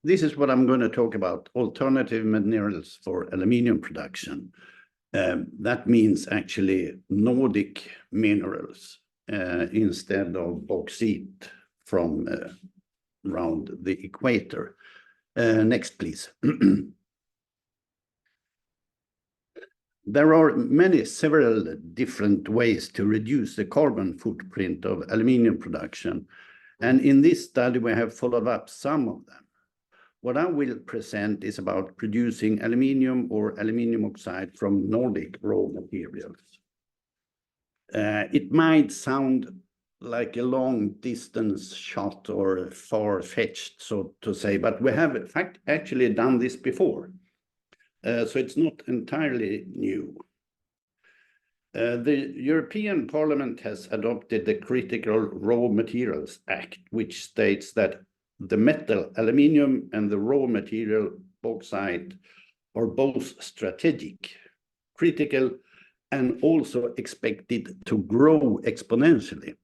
this is what I'm going to talk about, alternative minerals for aluminium production. That means actually Nordic minerals instead of bauxite from around the equator. Next, please. There are several different ways to reduce the carbon footprint of aluminium production. And in this study, we have followed up some of them. What I will present is about producing aluminium or aluminium oxide from Nordic raw materials. It might sound like a long distance shot or far-fetched, so to say, but we have in fact actually done this before. So it's not entirely new. The European Parliament has adopted the Critical Raw Materials Act, which states that the metal aluminium and the raw material bauxite are both strategic, critical, and also expected to grow exponentially.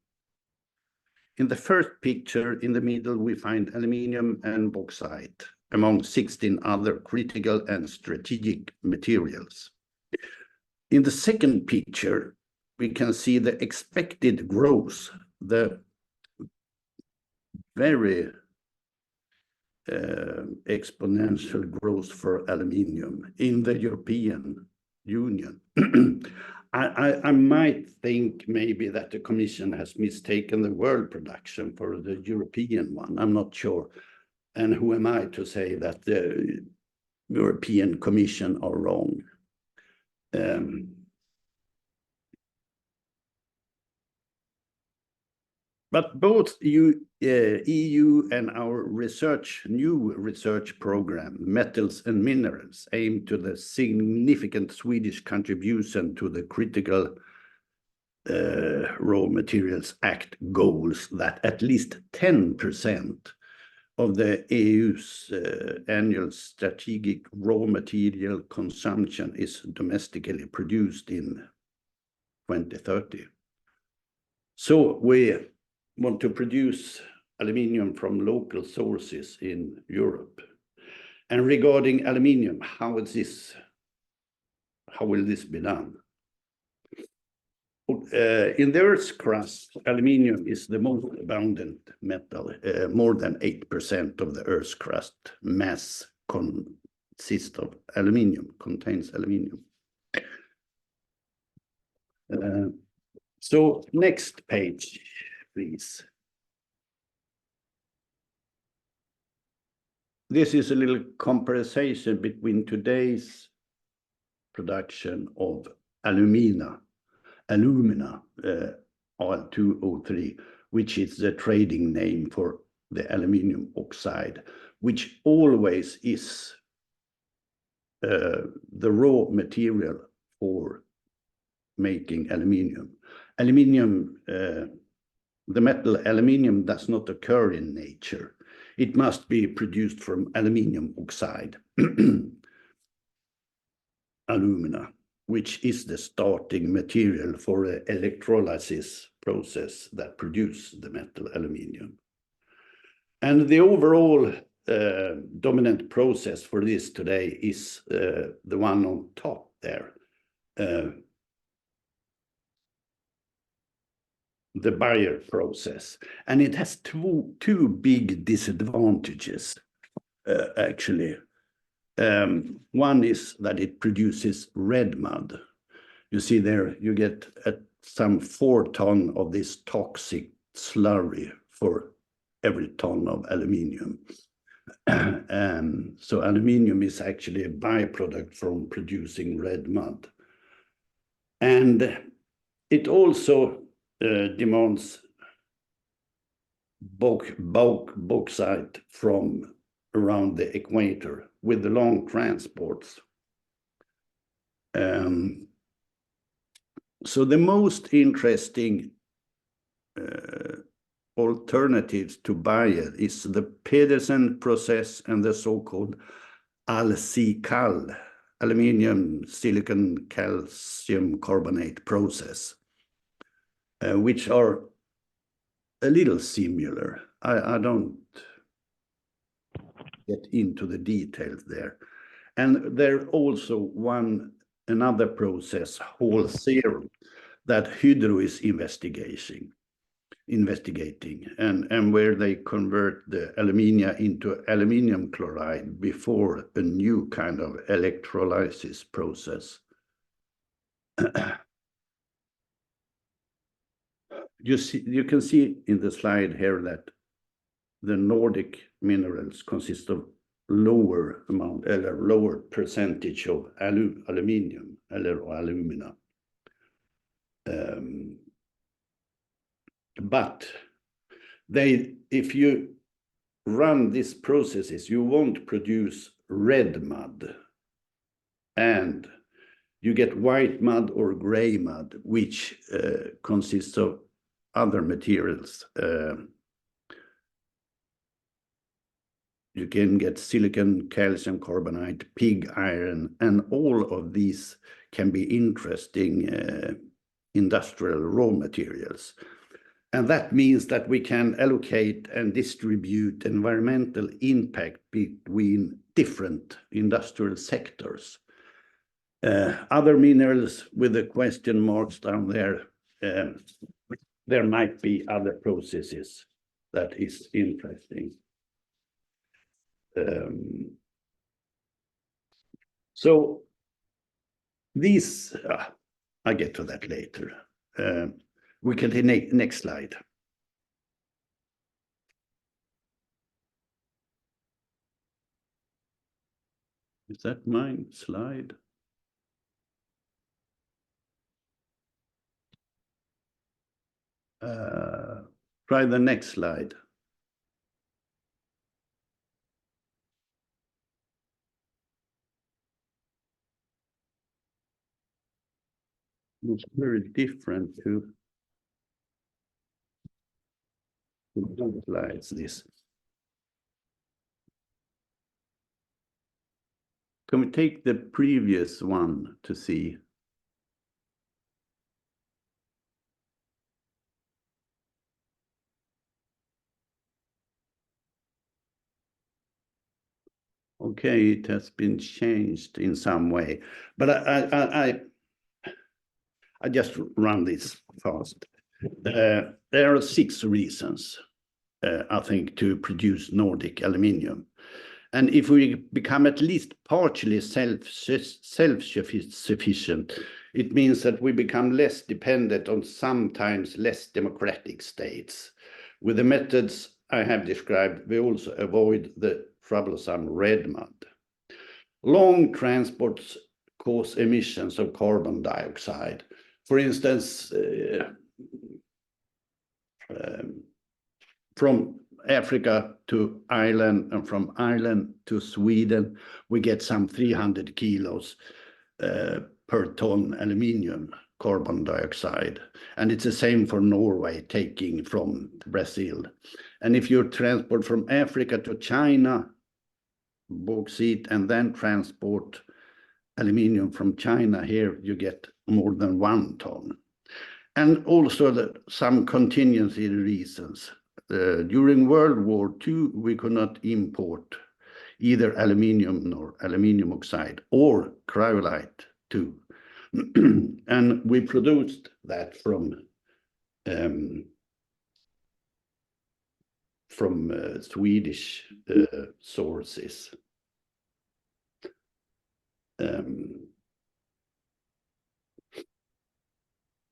In the first picture in the middle, we find aluminium and bauxite among 16 other critical and strategic materials. In the second picture, we can see the expected growth, the very exponential growth for aluminium in the European Union. I might think maybe that the Commission has mistaken the world production for the European one. I'm not sure. And who am I to say that the European Commission are wrong? But both EU and our new research program, Metals and Minerals, aim to the significant Swedish contribution to the Critical Raw Materials Act goals that at least 10% of the EU's annual strategic raw material consumption is domestically produced in 2030. So we want to produce aluminium from local sources in Europe. And regarding aluminium, how will this be done? In the Earth's crust, aluminium is the most abundant metal. More than 8% of the Earth's crust mass contains aluminium. So next page, please. This is a little comparison between today's production of alumina, Al2O3, which is the trading name for the aluminium oxide, which always is the raw material for making aluminium. The metal aluminium does not occur in nature. It must be produced from aluminium oxide, alumina, which is the starting material for the electrolysis process that produces the metal aluminium. And the overall dominant process for this today is the one on top there, the Bayer process. And it has two big disadvantages, actually. One is that it produces red mud. You see there, you get some 4 tons of this toxic slurry for every ton of aluminium. So aluminium is actually a byproduct from producing red mud. And it also demands bauxite from around the equator with the long transports. So the most interesting alternatives to Bayer is the Pedersen process and the so-called AlSiCal, aluminium silicon calcium carbonate process, which are a little similar. I don't get into the details there. And there also another process, Hall Zero, that Hydro is investigating, and where they convert the alumina into aluminium chloride before a new kind of electrolysis process. You can see in the slide here that the Nordic minerals consist of lower percentage of aluminium or alumina. But if you run these processes, you won't produce red mud, and you get white mud or gray mud, which consists of other materials. You can get silicon, calcium carbonate, pig iron, and all of these can be interesting industrial raw materials. And that means that we can allocate and distribute environmental impact between different industrial sectors. Other minerals with the question marks down there, there might be other processes that is interesting. So these, I'll get to that later. We can take next slide. Is that my slide? Try the next slide. It's very different to slides this. Can we take the previous one to see? Okay, it has been changed in some way, but I just run this fast. There are 6 reasons, I think, to produce Nordic aluminium. And if we become at least partially self-sufficient, it means that we become less dependent on sometimes less democratic states. With the methods I have described, we also avoid the troublesome red mud. Long transports cause emissions of carbon dioxide. For instance, from Africa to Ireland and from Ireland to Sweden, we get some 300 kilos per ton aluminium carbon dioxide. And it's the same for Norway, taking from Brazil. And if you transport from Africa to China, bauxite, and then transport aluminium from China here, you get more than 1 ton. And also some contingency reasons. During World War II, we could not import either aluminium nor aluminium oxide or cryolite too. And we produced that from Swedish sources.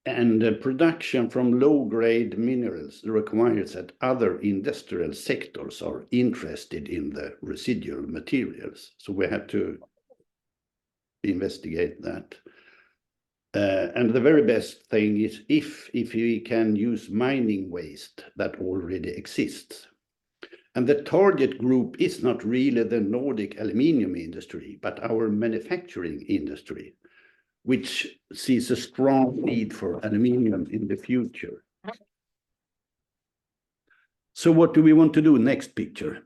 And production from low-grade minerals requires that other industrial sectors are interested in the residual materials. So we have to investigate that. And the very best thing is if we can use mining waste that already exists. And the target group is not really the Nordic aluminium industry, but our manufacturing industry, which sees a strong need for aluminium in the future. So what do we want to do? Next picture.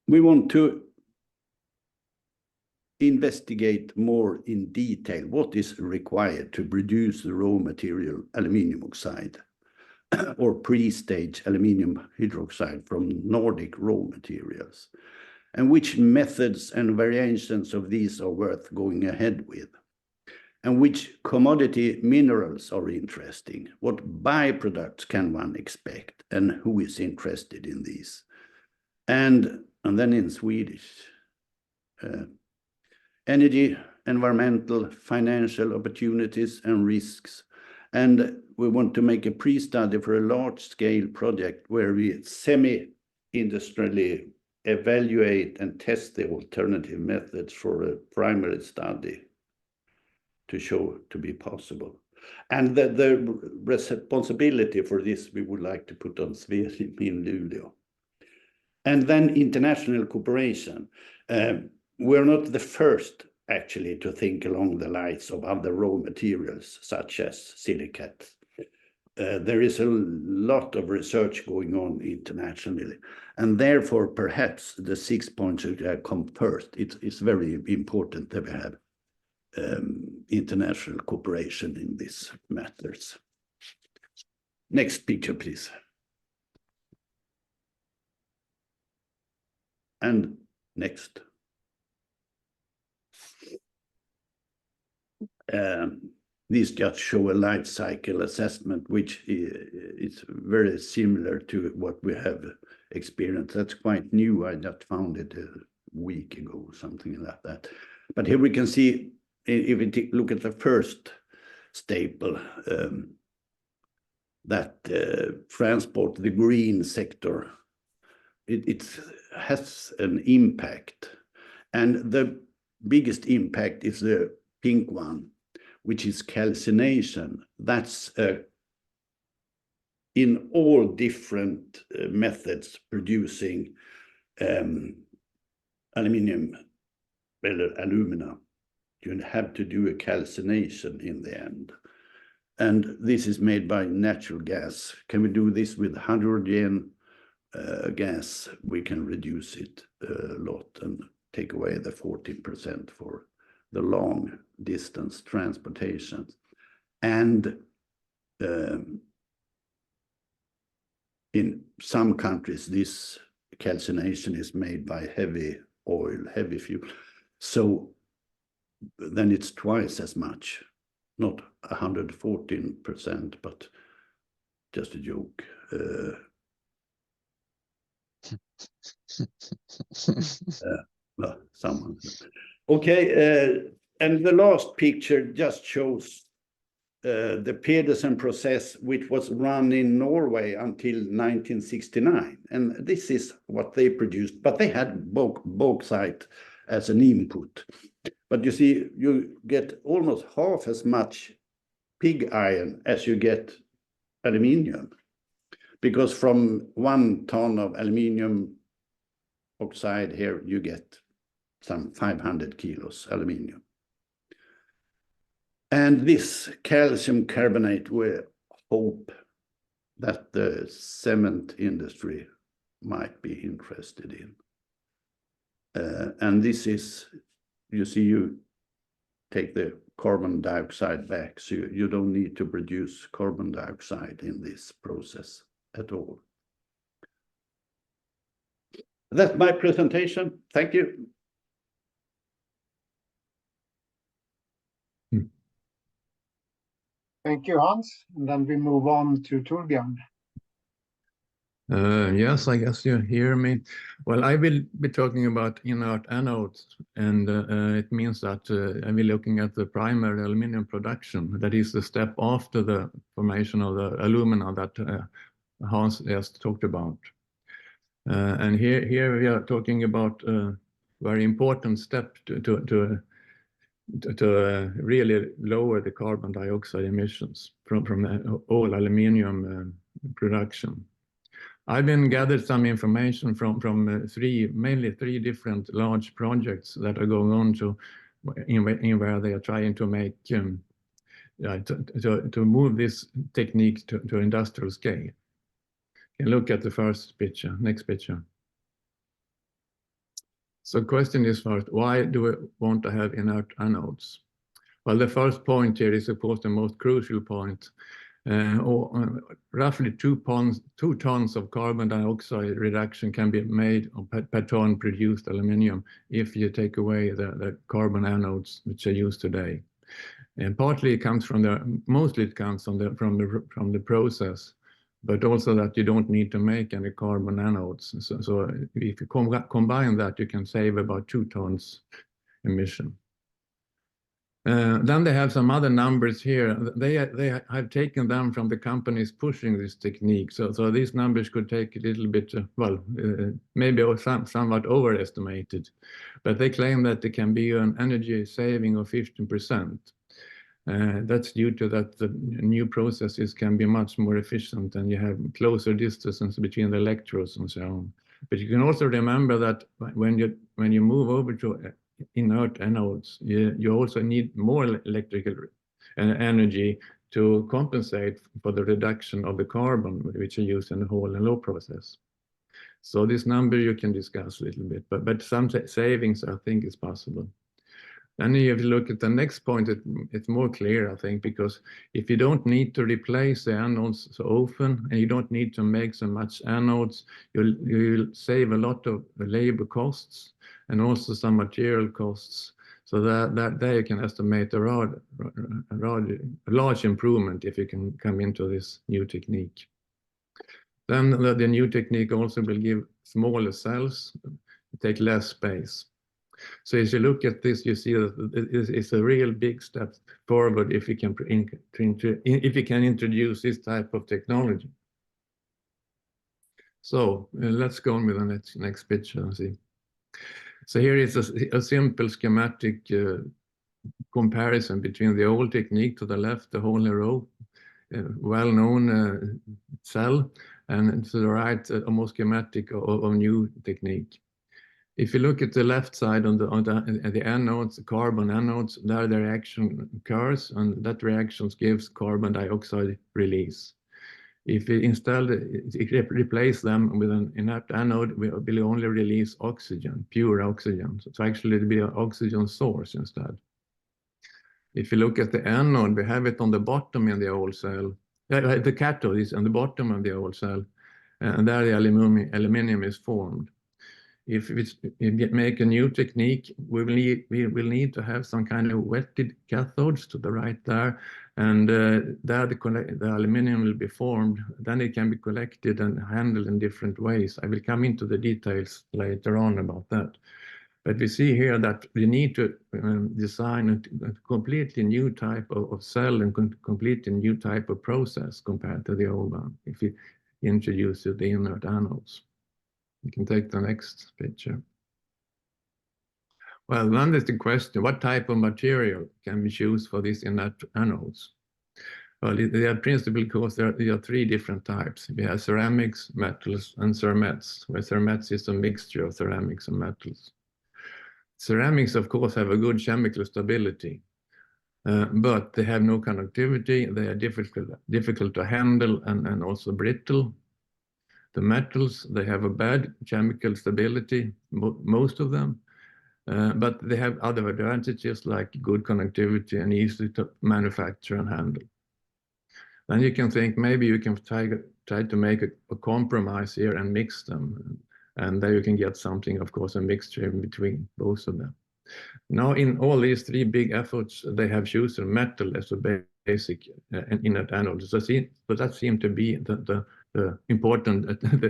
We want to investigate more in detail what is required to produce the raw material aluminium oxide. or pre-stage aluminium hydroxide from Nordic raw materials, and which methods and variations of these are worth going ahead with, and which commodity minerals are interesting, what byproducts can one expect, and who is interested in these. And then in Swedish, energy, environmental, financial opportunities and risks. And we want to make a pre-study for a large-scale project where we semi-industrially evaluate and test the alternative methods for a primary study to show to be possible. And the responsibility for this we would like to put on Sverige in Luleå. And then international cooperation. We're not the first actually to think along the lines of other raw materials such as silicates. There is a lot of research going on internationally, and therefore perhaps the 6 points come first. It's very important that we have international cooperation in these matters. Next picture, please. And next. These just show a life cycle assessment, which is very similar to what we have experienced. That's quite new. I just found it a week ago, something like that. But here we can see, if we look at the first staple, that transport, the green sector, it has an impact. And the biggest impact is the pink one, which is calcination. That's in all different methods producing aluminium, alumina. You have to do a calcination in the end. And this is made by natural gas. Can we do this with hydrogen gas? We can reduce it a lot and take away the 14% for the long distance transportation. And in some countries, this calcination is made by heavy oil, heavy fuel. So then it's twice as much, not 114%, but just a joke. Well, someone. Okay, and the last picture just shows the Pedersen process, which was run in Norway until 1969. And this is what they produced, but they had bauxite as an input. But you see, you get almost half as much pig iron as you get aluminium, because from 1 ton of aluminium oxide here, you get some 500 kilos aluminium. And this calcium carbonate, we hope that the cement industry might be interested in. And this is, you see, you take the carbon dioxide back, so you don't need to produce carbon dioxide in this process at all. That's my presentation. Thank you. Thank you, Hans. And then we move on to Torbjörn. Yes, I guess you hear me. Well, I will be talking about inert anodes, and it means that I will be looking at the primary aluminium production. That is the step after the formation of the alumina that Hans just talked about. And here we are talking about a very important step to really lower the carbon dioxide emissions from all aluminium production. I've been gathered some information from mainly three different large projects that are going on in where they are trying to make to move this technique to industrial scale. You can look at the first picture, next picture. So the question is first, why do we want to have inert anodes? Well, the first point here is, of course, the most crucial point. or roughly 2 tons of carbon dioxide reduction can be made per ton produced aluminium if you take away the carbon anodes which are used today. And partly it comes mostly it comes from the process, but also that you don't need to make any carbon anodes. So if you combine that, you can save about 2 tons emission. Then they have some other numbers here. They have taken them from the companies pushing this technique. So these numbers could take a little bit, maybe somewhat overestimated, but they claim that there can be an energy saving of 15%. That's due to that the new processes can be much more efficient and you have closer distances between the electrodes and so on. But you can also remember that when you move over to inert anodes, you also need more electrical energy to compensate for the reduction of the carbon which are used in the Hall and Low process. So this number you can discuss a little bit, but some savings I think is possible. Then if you look at the next point, it's more clear, I think, because if you don't need to replace the anodes so often and you don't need to make so much anodes, you'll save a lot of labor costs and also some material costs. So that there you can estimate a large improvement if you can come into this new technique. Then the new technique also will give smaller cells, take less space. So as you look at this, you see that it's a real big step forward if you can introduce this type of technology. So let's go on with the next picture and see. So here is a simple schematic comparison between the old technique to the left, the whole row, well-known cell, and to the right, a more schematic of new technique. If you look at the left side on the anodes, the carbon anodes, there the reaction occurs, and that reaction gives carbon dioxide release. If we instead replace them with an inert anode, we will only release oxygen, pure oxygen. So actually it'll be an oxygen source instead. If you look at the anode, we have it on the bottom in the old cell. The cathode is on the bottom of the old cell, and there the aluminium is formed. If we make a new technique, we will need to have some kind of wetted cathodes to the right there, and there the aluminium will be formed. Then it can be collected and handled in different ways. I will come into the details later on about that. But we see here that we need to design a completely new type of cell and completely new type of process compared to the old one if we introduce the inert anodes. You can take the next picture. Well, then there's the question, what type of material can we choose for these inert anodes? Well, they are principally because there are 3 different types. We have ceramics, metals, and cermets, where cermets is a mixture of ceramics and metals. Ceramics, of course, have a good chemical stability, but they have no conductivity. They are difficult to handle and also brittle. The metals, they have a bad chemical stability, most of them, but they have other advantages like good conductivity and easy to manufacture and handle. Then you can think maybe you can try to make a compromise here and mix them, and there you can get something, of course, a mixture in between both of them. Now, in all these 3 big efforts, they have chosen metal as a basic inert anode. So that seems to be the important,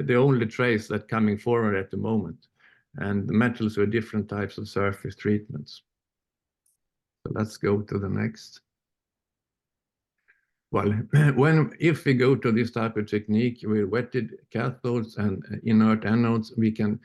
the only trace that coming forward at the moment. And the metals are different types of surface treatments. So let's go to the next. Well, if we go to this type of technique with wetted cathodes and inert anodes, we can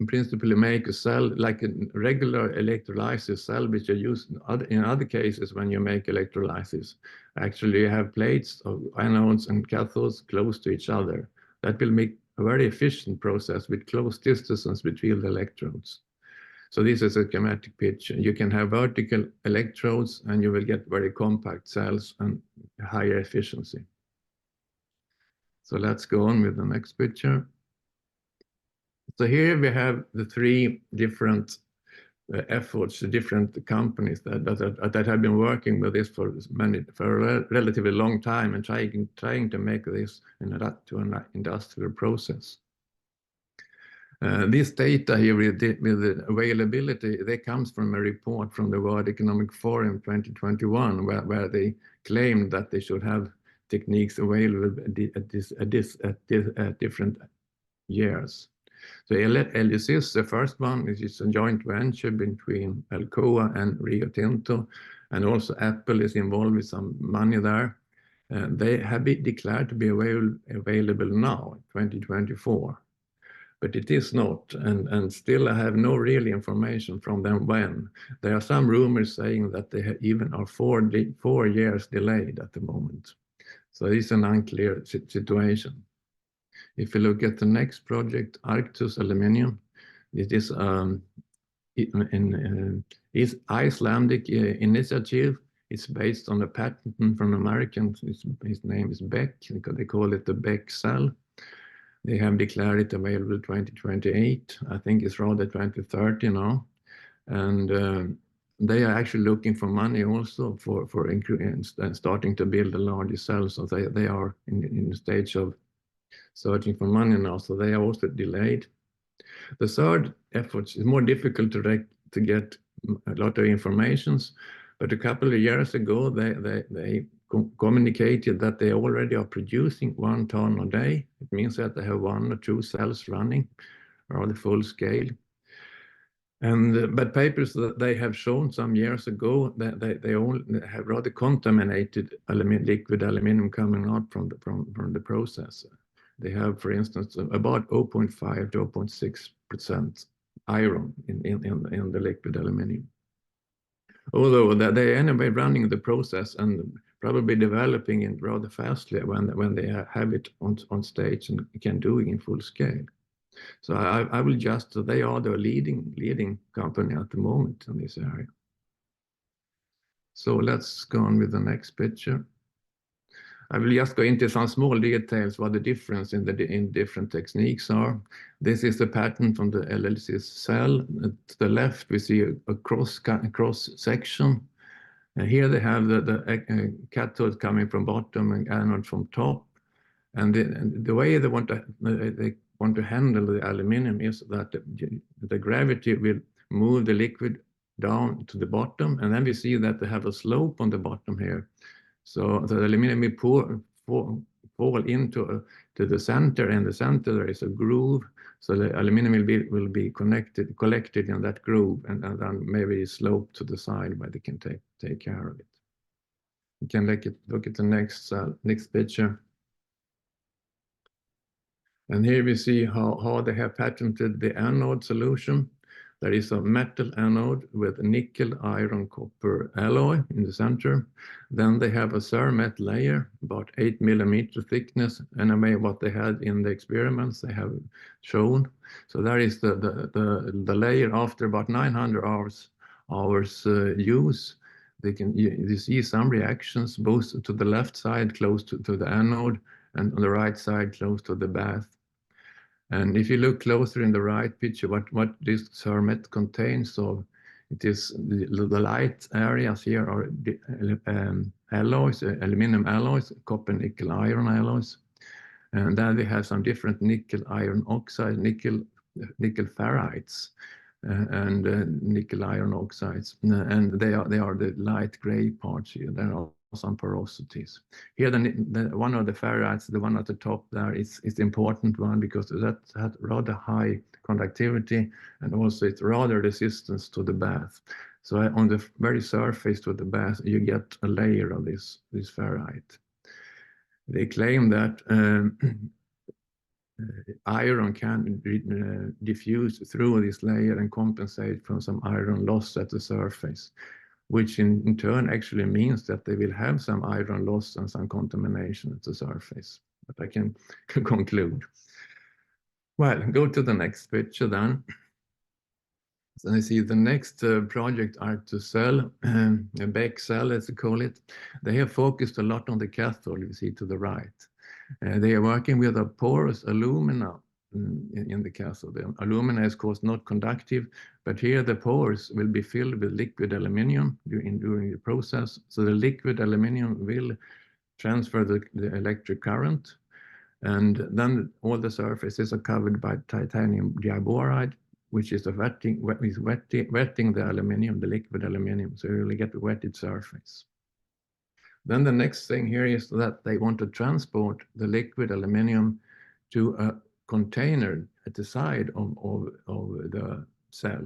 principally make a cell like a regular electrolysis cell, which are used in other cases when you make electrolysis. Actually, you have plates of anodes and cathodes close to each other. That will make a very efficient process with close distances between the electrodes. So this is a schematic picture. You can have vertical electrodes and you will get very compact cells and higher efficiency. So let's go on with the next picture. So here we have the 3 different efforts, different companies that have been working with this for a relatively long time and trying to make this to an industrial process. This data here with the availability, they comes from a report from the World Economic Forum 2021, where they claimed that they should have techniques available at different years. So LUCIS, the first one, which is a joint venture between Alcoa and Rio Tinto, and also Apple is involved with some money there. They have been declared to be available now, 2024. But it is not, and still I have no real information from them when. There are some rumors saying that they even are 4 years delayed at the moment. So it's an unclear situation. If you look at the next project, Arctus Aluminium, it is is Icelandic initiative. It's based on a patent from American. His name is Beck. They call it the Beck cell. They have declared it available 2028. I think it's rather 2030 now. And they are actually looking for money also for starting to build a larger cell. So they are in the stage of searching for money now. So they are also delayed. The third effort is more difficult to get a lot of information. But a couple of years ago, they communicated that they already are producing 1 ton a day. It means that they have 1 or 2 cells running on the full scale. But papers that they have shown some years ago that they only have rather contaminated liquid aluminum coming out from the process. They have, for instance, about 0.5 to 0.6% iron in the liquid aluminum. Although they anyway running the process and probably developing it rather fastly when they have it on stage and can do it in full scale. So I will just, they are the leading company at the moment in this area. So let's go on with the next picture. I will just go into some small details what the difference in different techniques are. This is the pattern from the LLC cell. To the left, we see a cross section. And here they have the cathode coming from bottom and anode from top. And the way they want to handle the aluminum is that the gravity will move the liquid down to the bottom, and then we see that they have a slope on the bottom here. So the aluminum will fall into the center, and the center there is a groove. So the aluminum will be collected in that groove, and then maybe slope to the side where they can take care of it. You can look at the next picture. And here we see how they have patented the anode solution. There is a metal anode with nickel, iron, copper alloy in the center. Then they have a cermet layer, about 8 millimeter thickness, anyway what they had in the experiments they have shown. So there is the layer after about 900 hours use. You see some reactions both to the left side close to the anode and on the right side close to the bath. And if you look closer in the right picture, what this cermet contains, so it is the light areas here are alloys, aluminum alloys, copper, nickel, iron alloys. And then they have some different nickel, iron oxide, nickel ferrites, and nickel iron oxides. And they are the light gray parts here. There are some porosities. Here, one of the ferrites, the one at the top there, is the important one because that had rather high conductivity and also it's rather resistance to the bath. So on the very surface to the bath, you get a layer of this ferrite. They claim that iron can diffuse through this layer and compensate from some iron loss at the surface, which in turn actually means that they will have some iron loss and some contamination at the surface. But I can conclude. Well, go to the next picture then. So I see the next project Arctus cell, a Beck cell as they call it. They have focused a lot on the cathode you see to the right. They are working with a porous alumina in the cathode. The alumina is, of course, not conductive, but here the pores will be filled with liquid aluminium during the process. So the liquid aluminium will transfer the electric current, and then all the surfaces are covered by titanium diboride, which is wetting the aluminium, the liquid aluminium. So you really get a wetted surface. Then the next thing here is that they want to transport the liquid aluminium to a container at the side of the cell.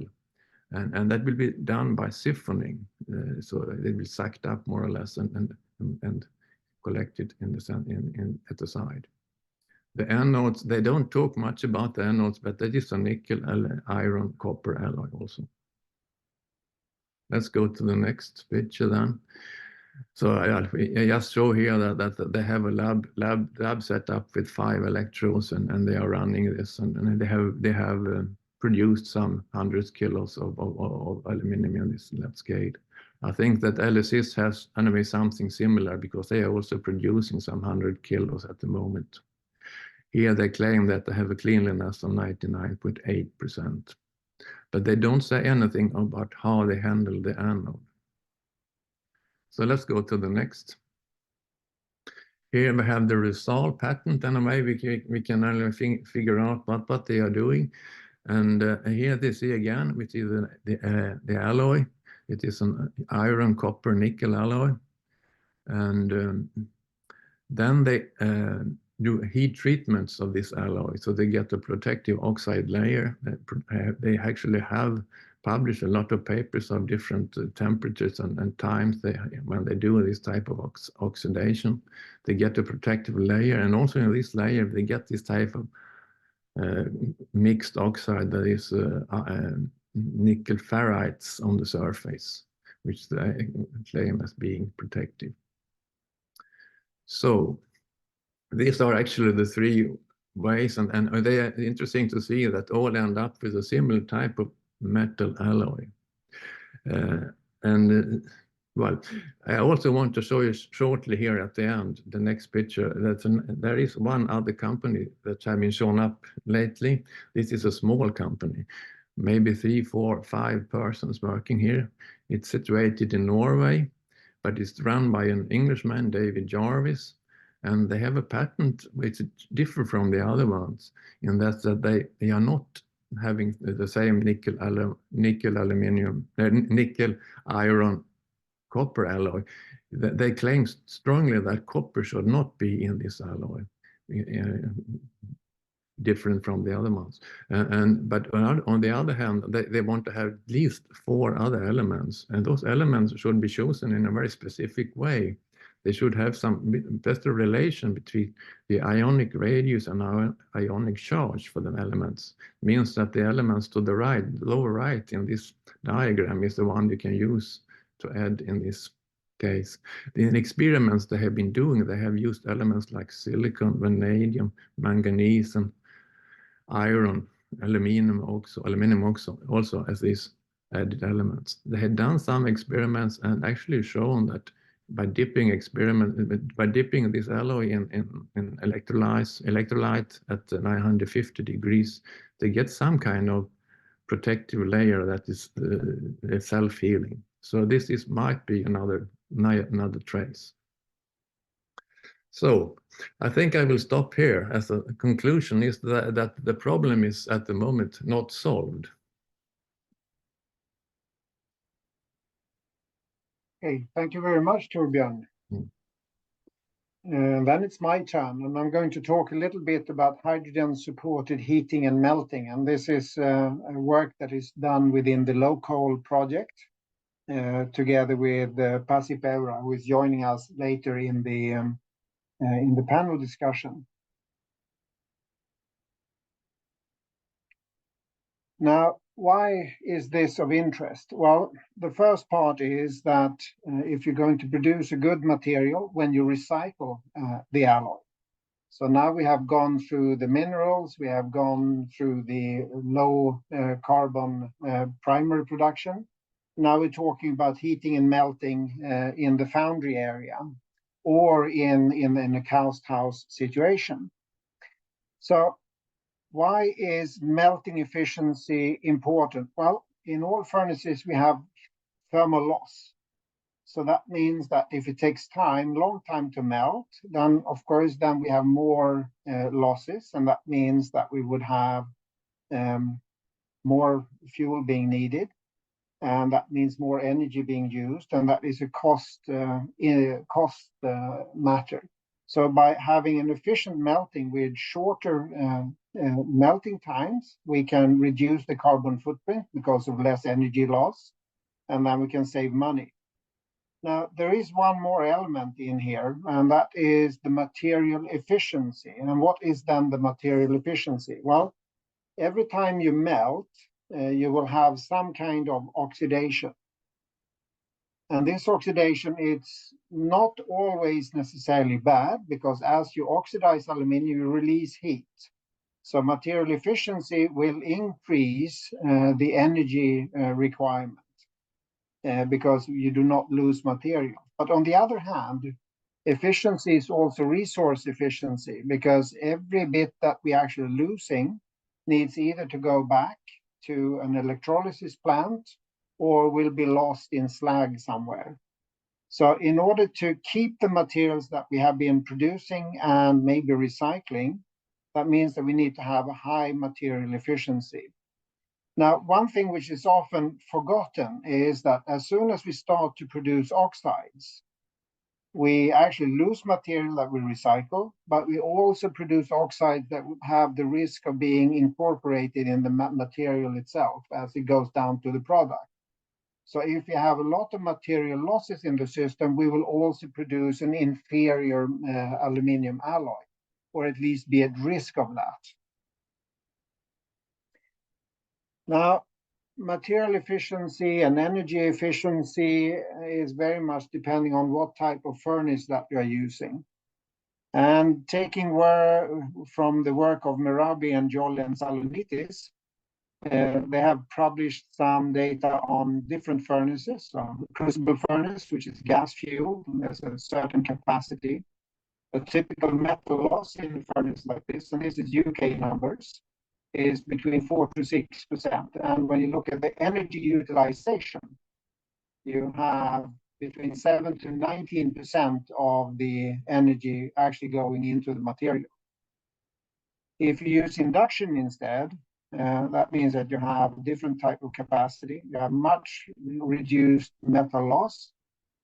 And that will be done by siphoning. So it will be sucked up more or less and collected at the side. The anodes, they don't talk much about the anodes, but that is a nickel, iron, copper alloy also. Let's go to the next picture then. So I just show here that they have a lab set up with 5 electrodes, and they are running this, and they have produced some hundreds kilos of aluminum in this lab scale. I think that LSIS has anyway something similar, because they are also producing some 100 kilos at the moment. Here they claim that they have a cleanliness of 99.8%, but they don't say anything about how they handle the anode. So let's go to the next. Here we have the Rusal patent, and anyway we can only figure out what they are doing. And here they see again, which is the alloy. It is an iron, copper, nickel alloy. And then they do heat treatments of this alloy, so they get a protective oxide layer. They actually have published a lot of papers of different temperatures and times when they do this type of oxidation. They get a protective layer, and also in this layer they get this type of mixed oxide that is nickel ferrites on the surface, which they claim as being protective. So these are actually the 3 ways, and they are interesting to see that all end up with a similar type of metal alloy. Well, I also want to show you shortly here at the end, the next picture, that there is one other company that have been shown up lately. This is a small company, maybe 3, 4, 5 persons working here. It's situated in Norway, but it's run by an Englishman, David Jarvis, and they have a patent which differ from the other ones in that they are not having the same nickel, aluminium, nickel, iron, copper alloy. They claim strongly that copper should not be in this alloy, different from the other ones. But on the other hand, they want to have at least 4 other elements, and those elements should be chosen in a very specific way. They should have some better relation between the ionic radius and our ionic charge for the elements. It means that the elements to the right, lower right in this diagram, is the one you can use to add in this case. In experiments they have been doing, they have used elements like silicon, vanadium, manganese, and iron, aluminum also as these added elements. They had done some experiments and actually shown that by dipping this alloy in electrolyte at 950 degrees, they get some kind of protective layer that is self-healing. So this might be another trace. So I think I will stop here. As a conclusion is that the problem is at the moment not solved. Okay, thank you very much, Torbjörn. Then it's my turn, and I'm going to talk a little bit about hydrogen-supported heating and melting. And this is a work that is done within the low coal project, together with Pasi Peura, who is joining us later in the panel discussion. Now, why is this of interest? Well, the first part is that if you're going to produce a good material, when you recycle the alloy. So now we have gone through the minerals, we have gone through the low carbon primary production. Now we're talking about heating and melting in the foundry area or in a cast house situation. So why is melting efficiency important? Well, in all furnaces, we have thermal loss. So that means that if it takes long time to melt, then of course, then we have more losses. And that means that we would have more fuel being needed. And that means more energy being used. And that is a cost matter. So by having an efficient melting with shorter melting times, we can reduce the carbon footprint because of less energy loss, and then we can save money. Now, there is one more element in here, and that is the material efficiency. And what is then the material efficiency? Well, every time you melt, you will have some kind of oxidation. And this oxidation, it's not always necessarily bad, because as you oxidize aluminum, you release heat. So material efficiency will increase the energy requirement because you do not lose material. But on the other hand, efficiency is also resource efficiency, because every bit that we actually losing needs either to go back to an electrolysis plant or will be lost in slag somewhere. So in order to keep the materials that we have been producing and maybe recycling, that means that we need to have a high material efficiency. Now, one thing which is often forgotten is that as soon as we start to produce oxides, we actually lose material that we recycle, but we also produce oxides that have the risk of being incorporated in the material itself as it goes down to the product. So if you have a lot of material losses in the system, we will also produce an inferior aluminium alloy, or at least be at risk of that. Now, material efficiency and energy efficiency is very much depending on what type of furnace that you are using. And taking from the work of Merabi and Jolle and Salonitis, they have published some data on different furnaces. So the crucible furnace, which is gas fuel, there's a certain capacity. A typical metal loss in a furnace like this, and this is UK numbers, is between 4 to 6%. And when you look at the energy utilization, you have between 7 to 19% of the energy actually going into the material. If you use induction instead, that means that you have a different type of capacity. You have much reduced metal loss,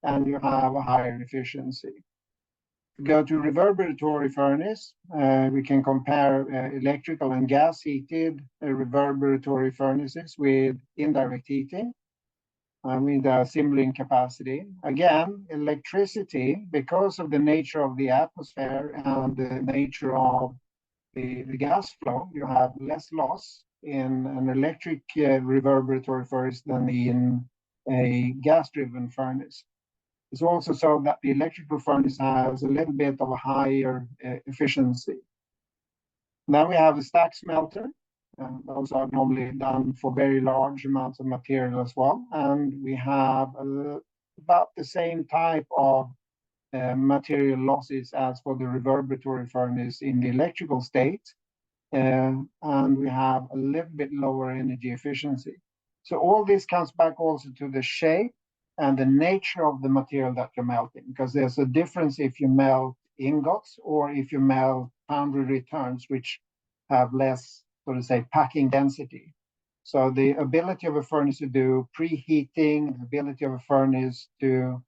and you have a higher efficiency. Go to reverberatory furnace, we can compare electrical and gas heated reverberatory furnaces with indirect heating. I mean, they are similar in capacity. Again, electricity, because of the nature of the atmosphere and the nature of the gas flow, you have less loss in an electric reverberatory furnace than in a gas-driven furnace. It's also so that the electrical furnace has a little bit of a higher efficiency. Then we have a stack smelter. Those are normally done for very large amounts of material as well. And we have about the same type of material losses as for the reverberatory furnace in the electrical state. And we have a little bit lower energy efficiency. So all this comes back also to the shape and the nature of the material that you're melting, because there's a difference if you melt ingots or if you melt foundry returns, which have less, so to say, packing density. So the ability of a furnace to do preheating, the ability of a furnace to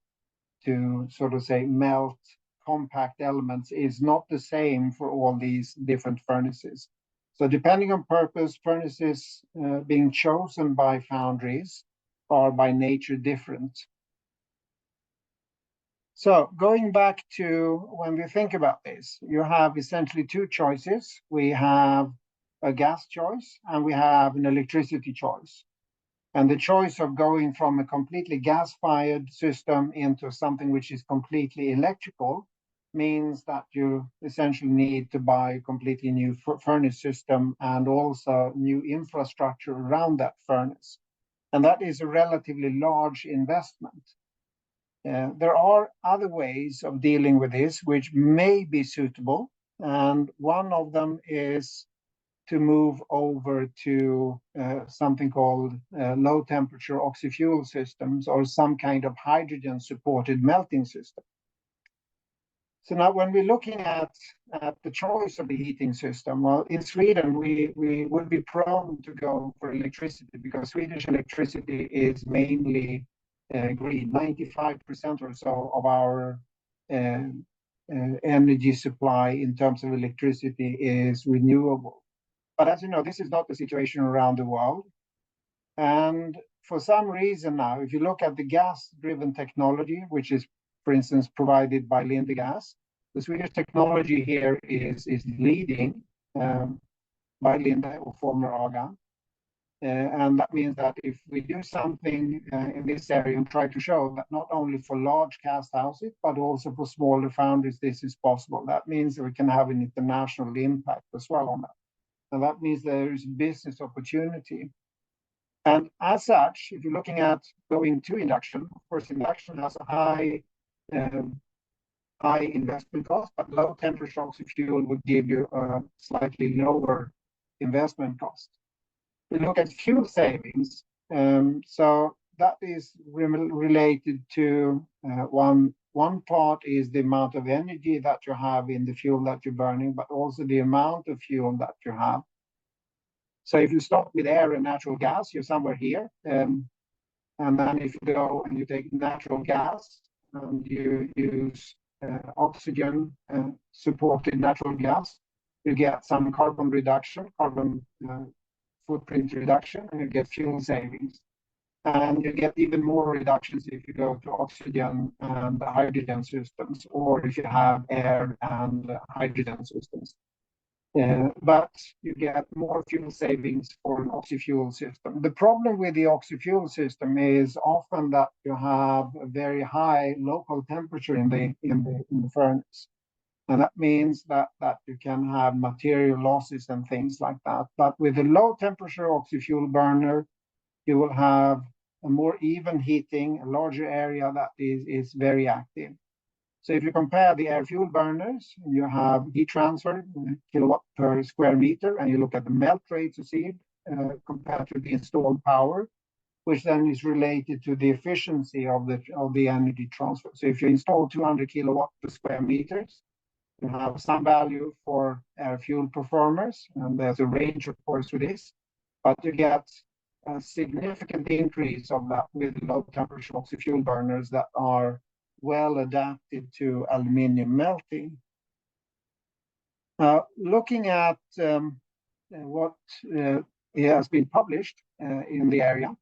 sort of say melt compact elements is not the same for all these different furnaces. So depending on purpose, furnaces being chosen by foundries are by nature different. So going back to when we think about this, you have essentially two choices. We have a gas choice and we have an electricity choice. And the choice of going from a completely gas-fired system into something which is completely electrical means that you essentially need to buy a completely new furnace system and also new infrastructure around that furnace. And that is a relatively large investment. There are other ways of dealing with this which may be suitable. And one of them is to move over to something called low temperature oxy-fuel systems, or some kind of hydrogen supported melting system. So now when we're looking at the choice of the heating system, well, in Sweden, we would be prone to go for electricity, because Swedish electricity is mainly green. 95% or so of our energy supply in terms of electricity is renewable. But as you know, this is not the situation around the world. And for some reason now, if you look at the gas-driven technology, which is, for instance, provided by Linde Gas, the Swedish technology here is leading by Linde, or former AGA. And that means that if we do something in this area and try to show that not only for large cast houses, but also for smaller foundries, this is possible, that means that we can have an international impact as well on that. And that means there is business opportunity. And as such, if you're looking at going to induction, of course, induction has a high investment cost, but low temperature oxy-fuel would give you a slightly lower investment cost. We look at fuel savings, so that is related to one part is the amount of energy that you have in the fuel that you're burning, but also the amount of fuel that you have. So if you start with air and natural gas, you're somewhere here. And then if you go and you take natural gas and you use oxygen supported natural gas, you get some carbon reduction, carbon footprint reduction, and you get fuel savings. And you get even more reductions if you go to oxygen and hydrogen systems, or if you have air and hydrogen systems. But you get more fuel savings for an oxy-fuel system. The problem with the oxy-fuel system is often that you have a very high local temperature in the furnace. And that means that you can have material losses and things like that. But with a low temperature oxy-fuel burner, you will have a more even heating, a larger area that is very active. So if you compare the air fuel burners, you have heat transfer, kilowatt per square meter, and you look at the melt rates received compared to the installed power, which then is related to the efficiency of the energy transfer. So if you install 200 kilowatt per square meters, you have some value for air fuel performers, and there's a range, of course, for this, but you get a significant increase of that with low temperature oxy-fuel burners that are well adapted to aluminium melting. Looking at what has been published in the area,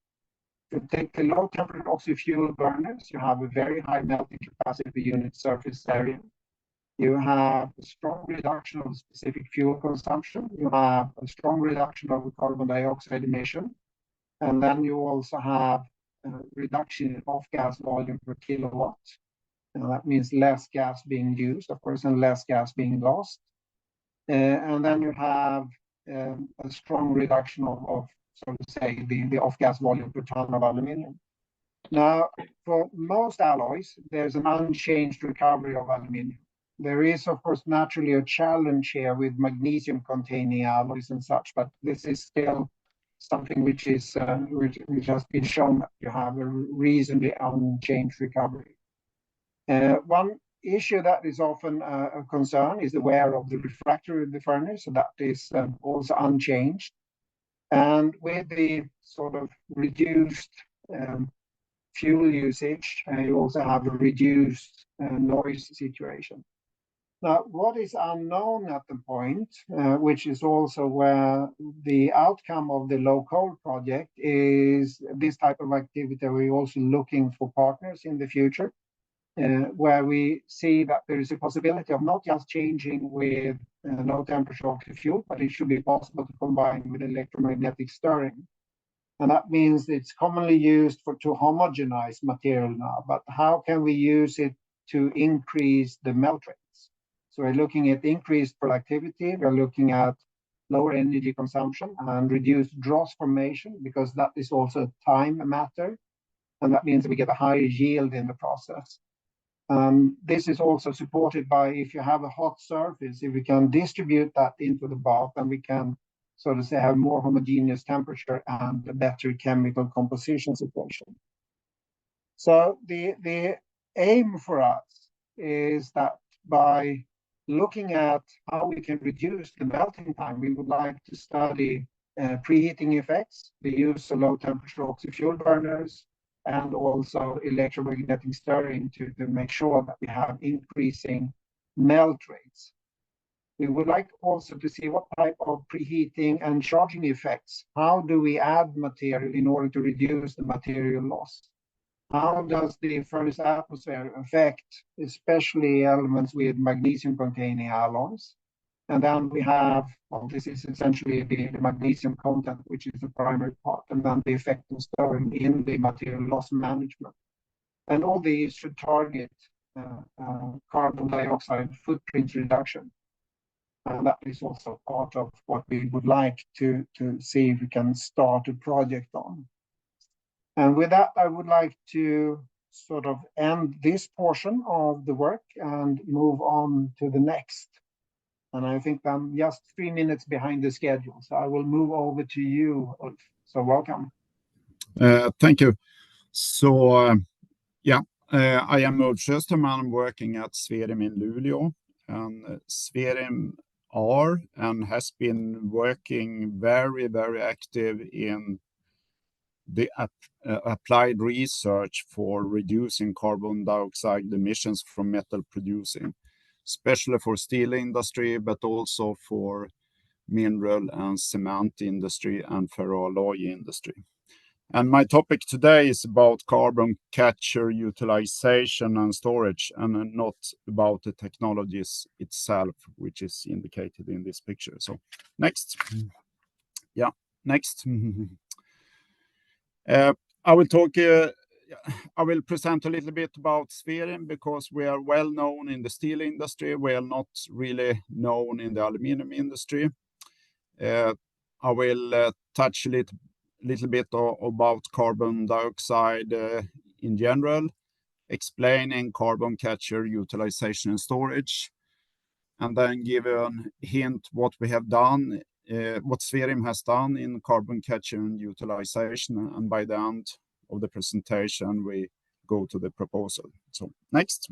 to take the low temperature oxy-fuel burners, you have a very high melting capacity per unit surface area. You have a strong reduction of specific fuel consumption. You have a strong reduction of carbon dioxide emission. And then you also have a reduction in off-gas volume per kilowatt. And that means less gas being used, of course, and less gas being lost. And then you have a strong reduction of so to say, the off-gas volume per ton of aluminium. Now, for most alloys, there's an unchanged recovery of aluminium. There is, of course, naturally a challenge here with magnesium-containing alloys and such, but this is still something which is which has been shown that you have a reasonably unchanged recovery. One issue that is often a concern is the wear of the refractory of the furnace, so that is also unchanged. And with the sort of reduced fuel usage, you also have a reduced noise situation. Now, what is unknown at the point, which is also where the outcome of the low coal project is this type of activity, we're also looking for partners in the future, where we see that there is a possibility of not just changing with low temperature oxy-fuel, but it should be possible to combine with electromagnetic stirring. And that means it's commonly used to homogenize material now, but how can we use it to increase the melt rates? So we're looking at increased productivity, we're looking at lower energy consumption and reduced dross formation, because that is also a time matter. And that means we get a higher yield in the process. This is also supported by, if you have a hot surface, if we can distribute that into the bath, then we can so to say, have more homogeneous temperature and a better chemical composition situation. So the aim for us is that by looking at how we can reduce the melting time, we would like to study preheating effects, the use of low temperature oxy-fuel burners, and also electromagnetic stirring to make sure that we have increasing melt rates. We would like also to see what type of preheating and charging effects. How do we add material in order to reduce the material loss? How does the furnace atmosphere affect, especially elements with magnesium-containing alloys? And then we have, well, this is essentially the magnesium content, which is the primary part, and then the effect of stirring in the material loss management. And all these should target carbon dioxide footprint reduction. And that is also part of what we would like to see if we can start a project on. And with that, I would like to sort of end this portion of the work and move on to the next. And I think I'm just 3 minutes behind the schedule, so I will move over to you, Ulf. So welcome. Thank you. So, I am Ulf Sjöström. I'm working at Swerim in Luleå. And Swerim are and has been working very, very active in the applied research for reducing carbon dioxide emissions from metal producing, especially for steel industry, but also for mineral and cement industry and ferroalloy industry. And my topic today is about carbon capture, utilization and storage, and not about the technologies itself, which is indicated in this picture. So next. Yeah, next. I will present a little bit about Swerim because we are well known in the steel industry. We are not really known in the aluminium industry. I will touch a little bit about carbon dioxide in general, explaining carbon capture, utilization and storage, and then give a hint what we have done, what Swerim has done in carbon capture and utilization, and by the end of the presentation we go to the proposal. So next.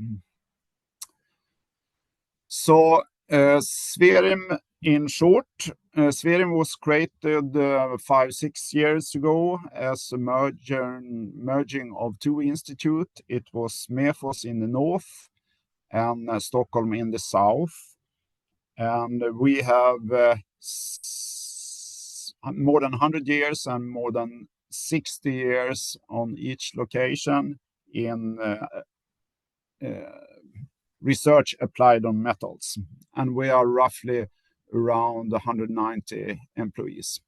So Swerim in short, Swerim was created 5-6 years ago as a merging of two institutes. It was Mefos in the north and Stockholm in the south. And we have more than 100 years and more than 60 years on each location in research applied on metals. And we are roughly around 190 employees.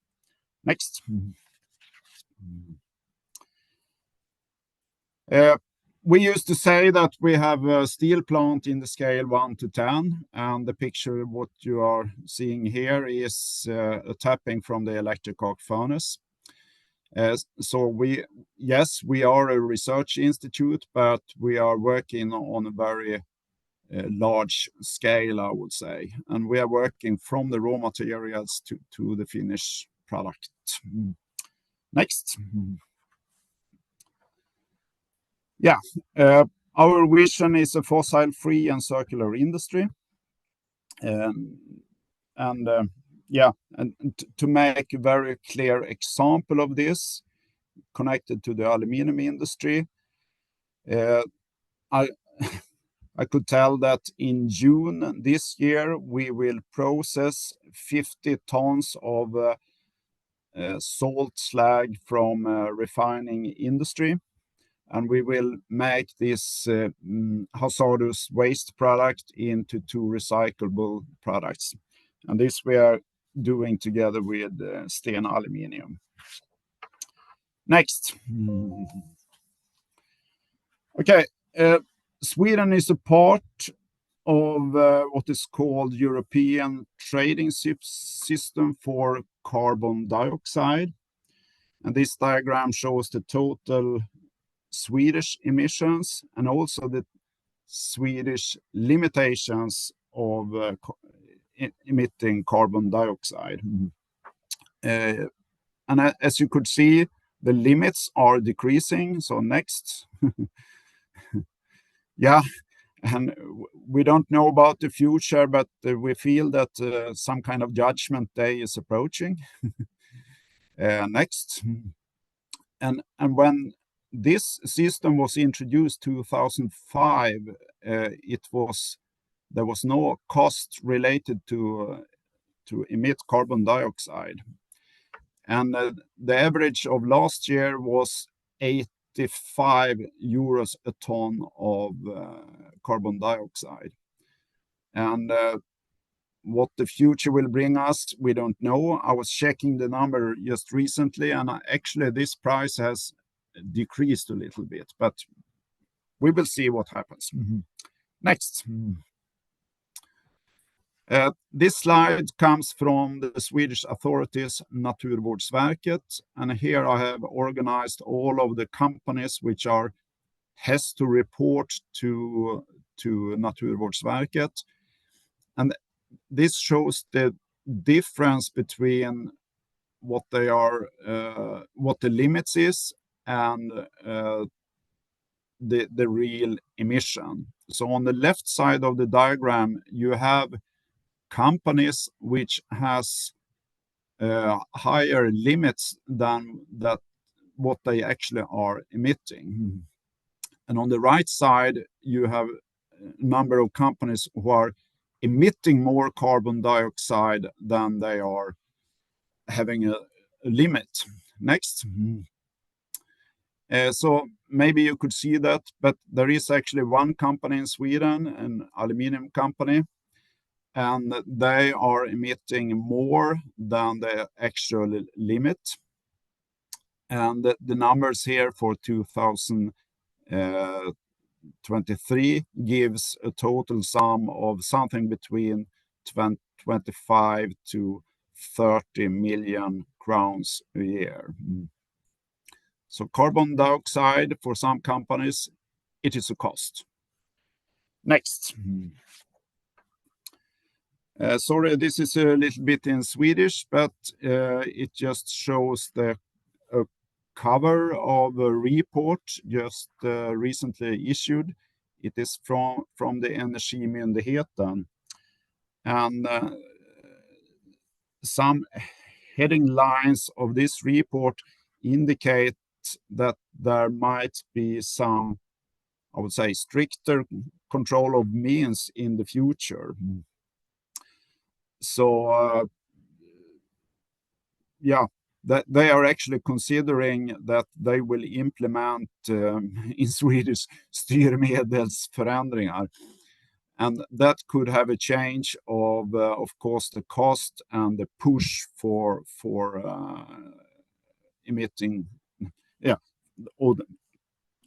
Next. We used to say that we have a steel plant in the scale 1 to 10, and the picture what you are seeing here is a tapping from the electric arc furnace. So we are a research institute, but we are working on a very large scale, I would say, and we are working from the raw materials to the finished product. Next. Yeah, our vision is a fossil-free and circular industry, and to make a very clear example of this, connected to the aluminium industry, I could tell that in June this year we will process 50 tons of salt slag from refining industry. And we will make this hazardous waste product into 2 recyclable products. And this we are doing together with Stena Aluminium. Next. Okay, Sweden is a part of what is called European Trading System for Carbon Dioxide. And this diagram shows the total Swedish emissions and also the Swedish limitations of emitting carbon dioxide. And as you could see, the limits are decreasing. So next. Yeah, and we don't know about the future, but we feel that some kind of judgment day is approaching. Next. And when this system was introduced 2005, there was no cost related to emit carbon dioxide. And the average of last year was 85 euros a ton of carbon dioxide. And what the future will bring us, we don't know. I was checking the number just recently, and actually this price has decreased a little bit, but we will see what happens. Next. This slide comes from the Swedish authorities, Naturvårdsverket, and here I have organized all of the companies which has to report to Naturvårdsverket. And this shows the difference between what the limits is and the real emission. So on the left side of the diagram, you have companies which has higher limits than what they actually are emitting. And on the right side, you have a number of companies who are emitting more carbon dioxide than they are having a limit. Next. So maybe you could see that, but there is actually one company in Sweden, an aluminium company, and they are emitting more than the actual limit. And the numbers here for 2023 gives a total sum of something between 25 to 30 million crowns a year. So carbon dioxide for some companies, it is a cost. Next. Sorry, this is a little bit in Swedish, but it just shows the cover of a report just recently issued. It is from the Energimyndigheten. And some heading lines of this report indicate that there might be some, I would say, stricter control of means in the future. So, that they are actually considering that they will implement, in Swedish, styrmedelsförändringar. And that could have a change of course, the cost and the push for emitting.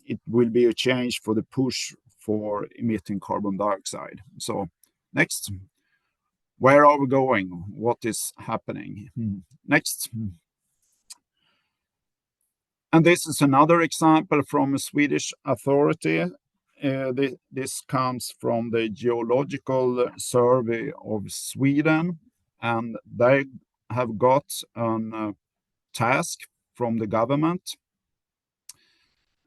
It will be a change for the push for emitting carbon dioxide. So, next. Where are we going? What is happening? Next. And this is another example from a Swedish authority. This comes from the Geological Survey of Sweden, and they have got a task from the government.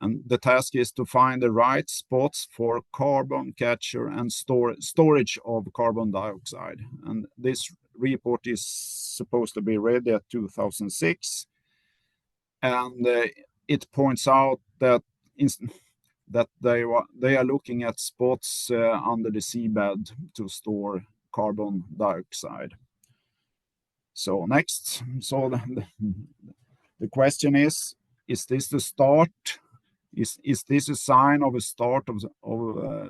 And the task is to find the right spots for carbon capture and storage of carbon dioxide. And this report is supposed to be ready at 2006. And it points out that they are looking at spots under the seabed to store carbon dioxide. So next. So the question is this the start? Is this a sign of a start of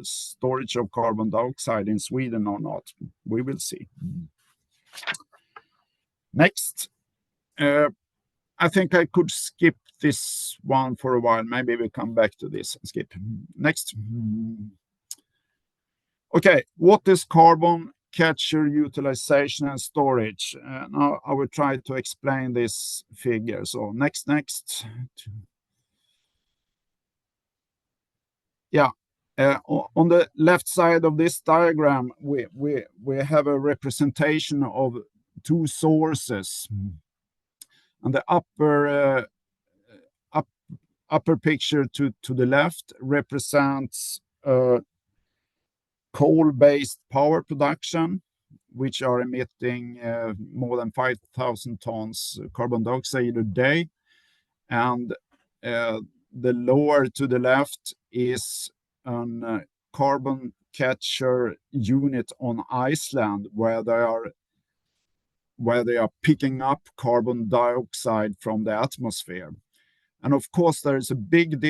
storage of carbon dioxide in Sweden or not? We will see. Next. I think I could skip this one for a while. Maybe we'll come back to this and skip. Next. Okay, what is carbon capture, utilization, and storage? Now I will try to explain this figure. So next. Yeah, on the left side of this diagram, we have a representation of two sources. And the upper picture to the left represents coal-based power production, which are emitting more than 5,000 tons carbon dioxide a day. And the lower to the left is a carbon capture unit on Iceland, where they are picking up carbon dioxide from the atmosphere. And of course, there is a big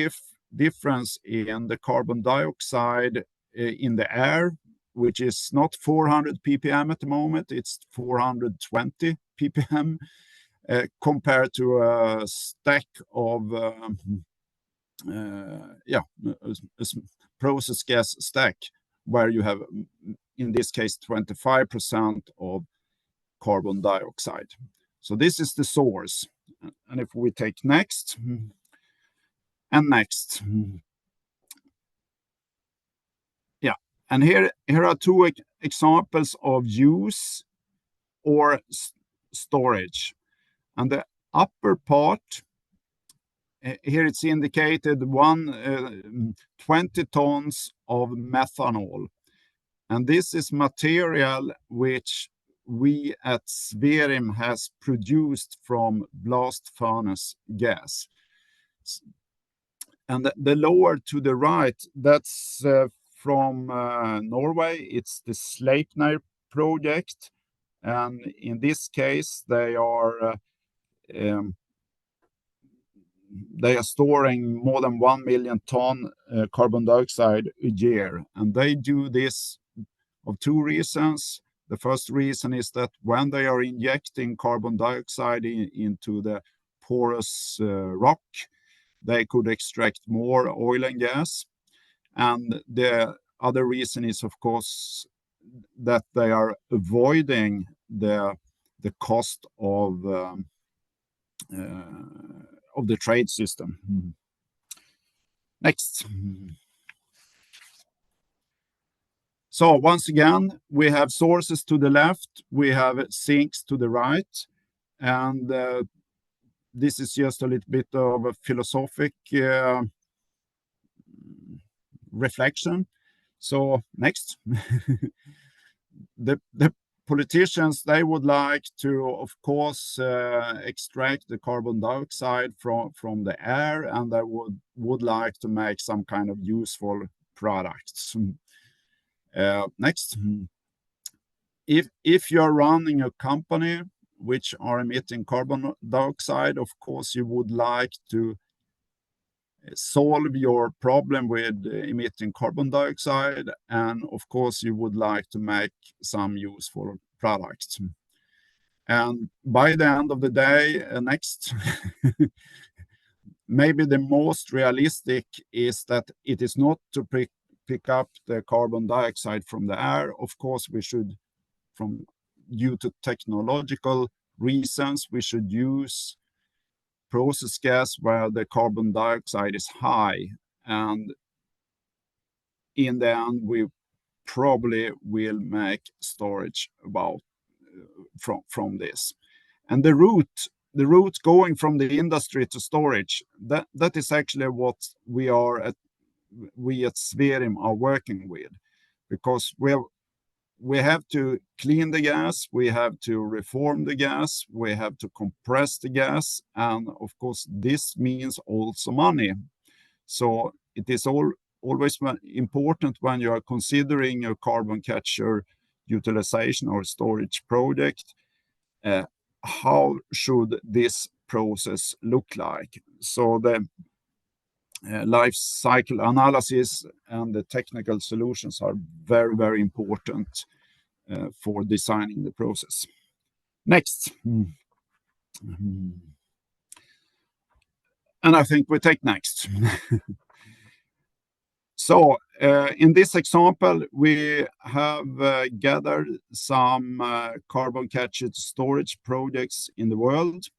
difference in the carbon dioxide in the air, which is not 400 ppm at the moment, it's 420 ppm, compared to a stack of a process gas stack, where you have, in this case, 25% of carbon dioxide. So this is the source. And if we take next and next, and here are two examples of use or storage. And the upper part, here it's indicated 20 tons of methanol. And this is material which we at Sverim has produced from blast furnace gas. And the lower to the right, that's from Norway. It's the Sleipner project. And in this case, they are storing more than 1 million ton carbon dioxide a year. And they do this of two reasons. The first reason is that when they are injecting carbon dioxide into the porous rock, they could extract more oil and gas. And the other reason is, of course, that they are avoiding the cost of the trade system. Next. So once again, we have sources to the left, we have sinks to the right, and this is just a little bit of a philosophic reflection. So next. the politicians, they would like to, of course, extract the carbon dioxide from the air, and they would like to make some kind of useful products. Next. If you're running a company which are emitting carbon dioxide, of course, you would like to solve your problem with emitting carbon dioxide, and of course you would like to make some useful products. And by the end of the day, next, maybe the most realistic is that it is not to pick up the carbon dioxide from the air. Of course, we should, due to technological reasons, we should use process gas where the carbon dioxide is high, and in the end we probably will make storage about from this. And the route going from the industry to storage, that is actually what we at Sverim are working with, because we have to clean the gas, we have to reform the gas, we have to compress the gas, and of course this means also money. So it is always important when you are considering a carbon capture utilization or storage project, how should this process look like? So the life cycle analysis and the technical solutions are very, very important for designing the process. Next. And I think we take next. So in this example, we have gathered some carbon capture storage projects in the world.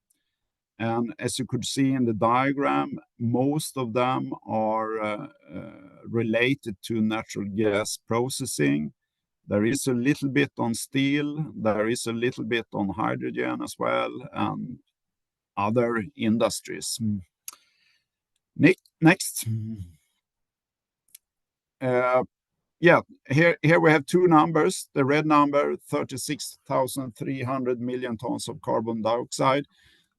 And as you could see in the diagram, most of them are related to natural gas processing. There is a little bit on steel, there is a little bit on hydrogen as well, and other industries. Next. Yeah, here we have two numbers. The red number, 36,300 million tons of carbon dioxide.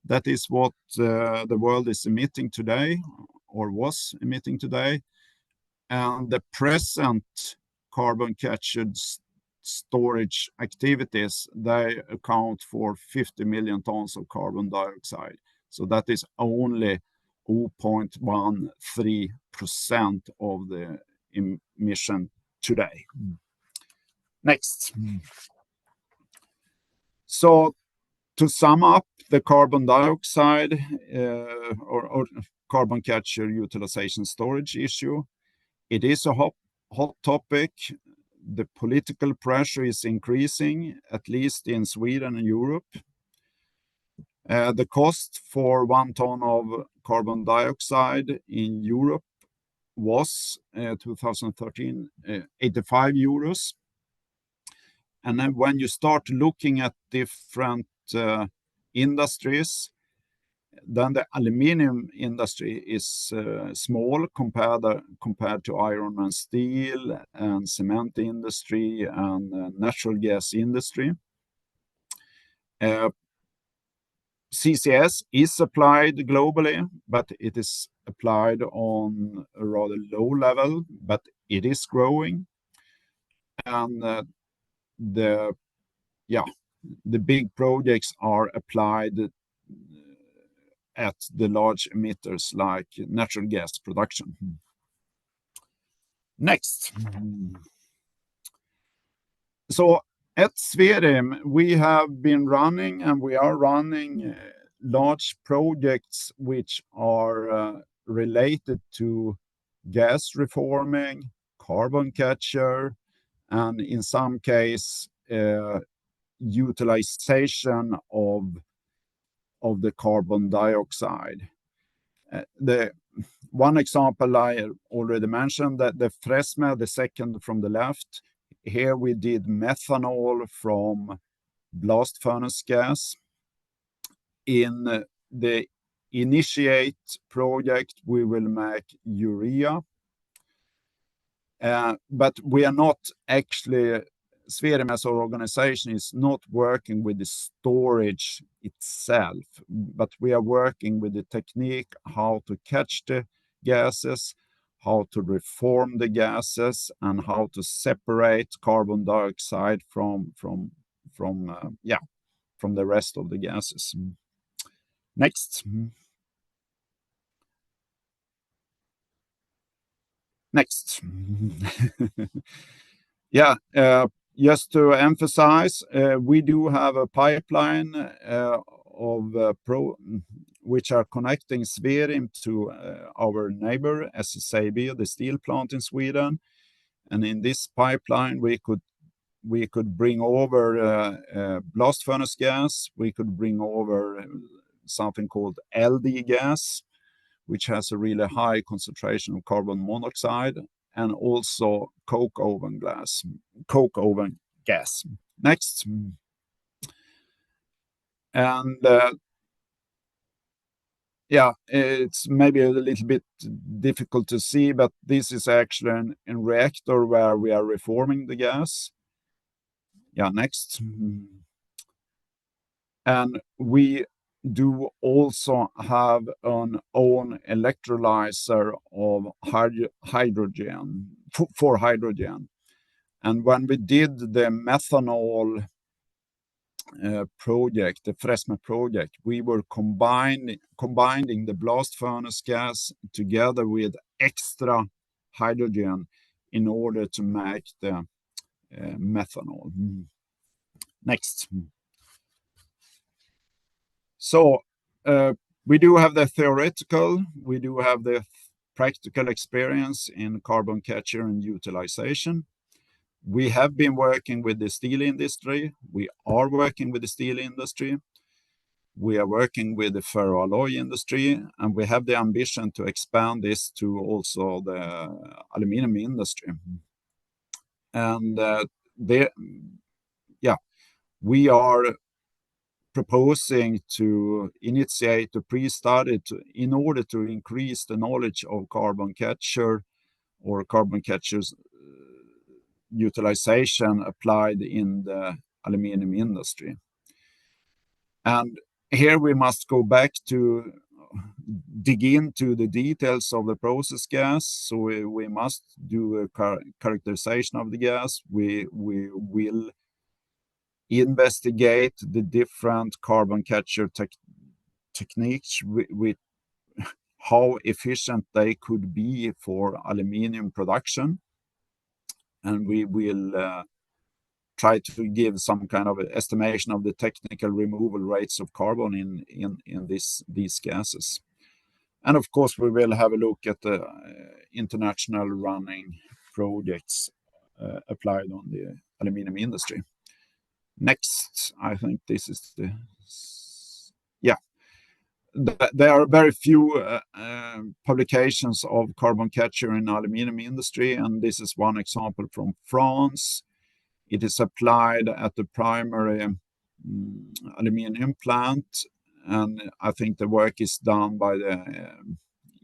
That is what the world is emitting today, or was emitting today. And the present carbon captured storage activities, they account for 50 million tons of carbon dioxide. So that is only 0.13% of the emission today. Next. So to sum up the carbon dioxide or carbon capture utilization storage issue, it is a hot topic. The political pressure is increasing, at least in Sweden and Europe. The cost for 1 ton of carbon dioxide in Europe was 2013 85 euros. And then when you start looking at different industries, then the aluminium industry is small compared to iron and steel and cement industry and natural gas industry. CCS is applied globally, but it is applied on a rather low level, but it is growing. And the big projects are applied at the large emitters like natural gas production. Next. So at Swerim, we have been running and we are running large projects which are related to gas reforming, carbon capture, and in some case, utilization of the carbon dioxide. The one example I already mentioned, that the Fresme, the second from the left, here we did methanol from blast furnace gas. In the Initiate project, we will make urea. But we are not actually, Swerim as our organization is not working with the storage itself, but we are working with the technique how to catch the gases, how to reform the gases, and how to separate carbon dioxide from the rest of the gases. Next. Next. Just to emphasize, we do have a pipeline which are connecting Swerim to our neighbor SSAB, the steel plant in Sweden. And in this pipeline, we could bring over blast furnace gas. We could bring over something called LD gas, which has a really high concentration of carbon monoxide, and also coke oven gas. Next. And it's maybe a little bit difficult to see, but this is actually a reactor where we are reforming the gas. Next. And we do also have an own electrolyzer of hydrogen for hydrogen. And when we did the methanol project, the Fresme project, we were combining the blast furnace gas together with extra hydrogen in order to make the methanol. Next. So we do have the theoretical, we do have the practical experience in carbon capture and utilization. We have been working with the steel industry. We are working with the steel industry. We are working with the ferroalloy industry, and we have the ambition to expand this to also the aluminium industry. And we are proposing to initiate a pre-study in order to increase the knowledge of carbon capture or carbon capture's utilization applied in the aluminium industry. And here we must go back to dig into the details of the process gas. So we must do a characterization of the gas. We will investigate the different carbon capture techniques with how efficient they could be for aluminium production. And we will try to give some kind of estimation of the technical removal rates of carbon in these gases. And of course, we will have a look at the international running projects applied on the aluminium industry. Next, I think this is the... Yeah. There are very few publications of carbon capture in the aluminium industry, and this is one example from France. It is applied at the primary aluminium plant, and I think the work is done by the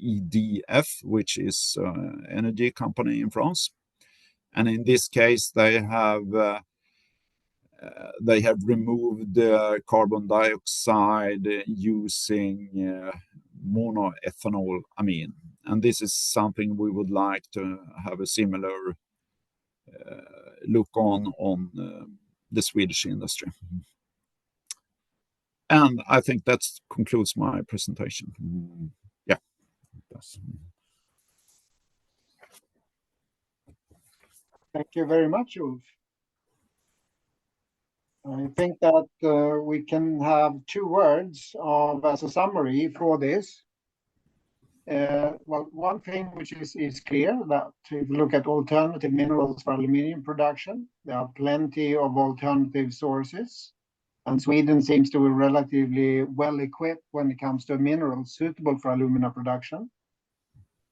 EDF, which is an energy company in France. And in this case, they have removed the carbon dioxide using monoethanol amine. And this is something we would like to have a similar look on the Swedish industry. And I think that concludes my presentation. Yeah. Thank you very much, Ulf. I think that we can have 2 words as a summary for this. Well, one thing which is clear, that if you look at alternative minerals for aluminium production, there are plenty of alternative sources, and Sweden seems to be relatively well equipped when it comes to minerals suitable for alumina production.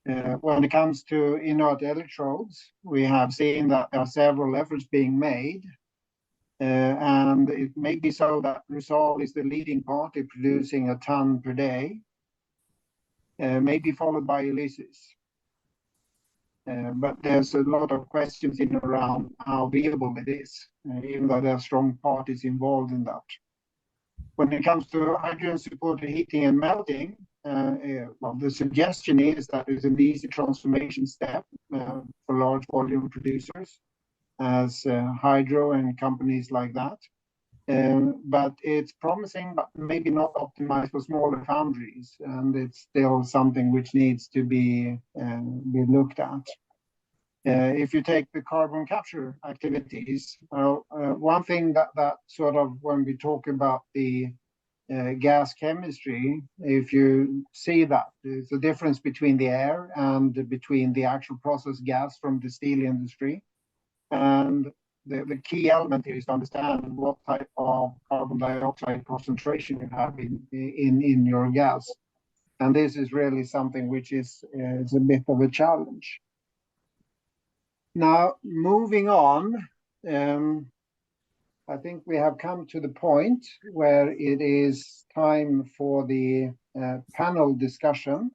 When it comes to inert electrodes, we have seen that there are several efforts being made, and it may be so that Rusal is the leading party producing a ton per day, maybe followed by Ulysses. But there's a lot of questions in and around how viable it is, even though there are strong parties involved in that. When it comes to hydrogen-supported heating and melting, well, the suggestion is that it's an easy transformation step for large volume producers, as Hydro and companies like that. But it's promising, but maybe not optimized for smaller foundries, and it's still something which needs to be looked at. If you take the carbon capture activities, one thing that sort of, when we talk about the gas chemistry, if you see that there's a difference between the air and between the actual process gas from the steel industry, and the key element here is to understand what type of carbon dioxide concentration you have in your gas. And this is really something which is a bit of a challenge. Now, moving on, I think we have come to the point where it is time for the panel discussion.